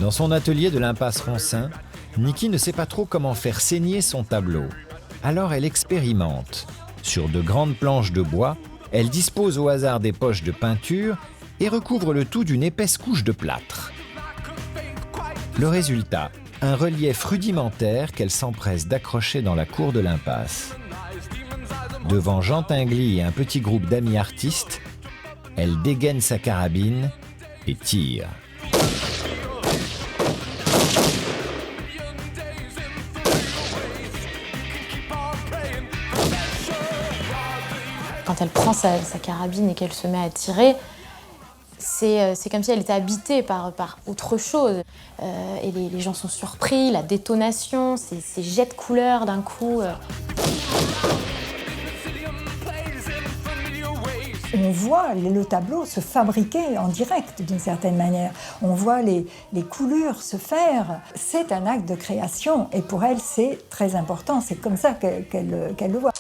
Dans son atelier de l'impasse Roncin, Niki ne sait pas trop comment faire saigner son tableau. Alors elle expérimente. Sur de grandes planches de bois, elle dispose au hasard des poches de peinture et recouvre le tout d'une épaisse couche de plâtre. Le résultat, un relief rudimentaire qu'elle s'empresse d'accrocher dans la cour de l'impasse. Devant Jean Tinguely et un petit groupe d'amis artistes, elle dégaine sa carabine et tire. Quand elle prend sa carabine et qu'elle se met à tirer, c'est comme si elle était habitée par autre chose. Et les gens sont surpris, la détonation, ces jets de couleurs d'un coup. On voit le tableau se fabriquer en direct d'une certaine manière. On voit les coulures se faire. C'est un acte de création et pour elle, c'est très important. C'est comme ça qu'elle le voit.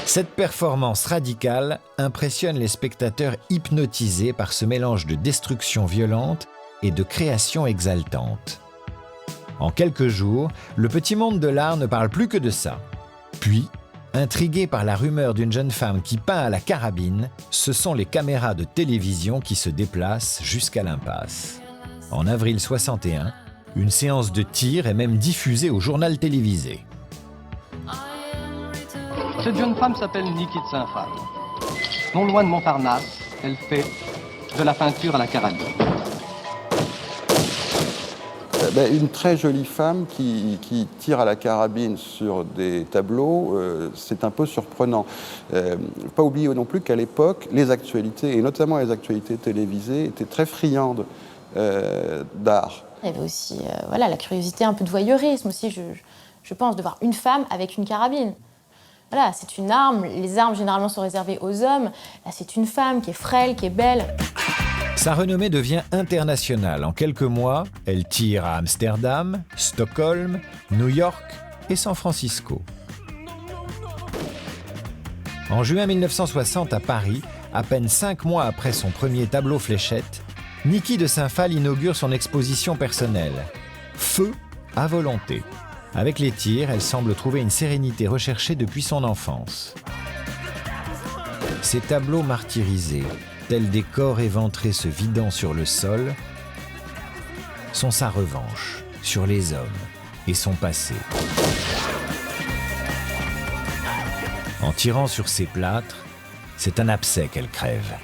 Cette performance radicale impressionne les spectateurs hypnotisés par ce mélange de destruction violente et de création exaltante. En quelques jours, le petit monde de l'art ne parle plus que de ça. Puis, intrigué par la rumeur d'une jeune femme qui peint à la carabine, ce sont les caméras de télévision qui se déplacent jusqu'à l'impasse. En avril 61, une séance de tir est même diffusée au journal télévisé. Cette jeune femme s'appelle Niki de Saint-Phal. Non loin de Montparnasse, elle fait de la peinture à la carabine. Une très jolie femme qui tire à la carabine sur des tableaux, c'est un peu surprenant. Pas oublier non plus qu'à l'époque, les actualités, et notamment les actualités télévisées, étaient très friandes d'art. Il y avait aussi la curiosité, un peu de voyeurisme aussi, je pense, de voir une femme avec une carabine. Voilà, c'est une arme, les armes généralement sont réservées aux hommes. Là, c'est une femme qui est frêle, qui est belle. Sa renommée devient internationale. En quelques mois, elle tire à Amsterdam, Stockholm, New York et San Francisco. En juin 1960, à Paris, à peine 5 mois après son premier tableau fléchette, Niki de Saint-Phal inaugure son exposition personnelle. Feu à volonté. Avec les tirs, elle semble trouver une sérénité recherchée depuis son enfance. Ces tableaux martyrisés, tels des corps éventrés se vidant sur le sol, sont sa revanche sur les hommes et son passé. En tirant sur ces plâtres, c'est un abcès qu'elle crève.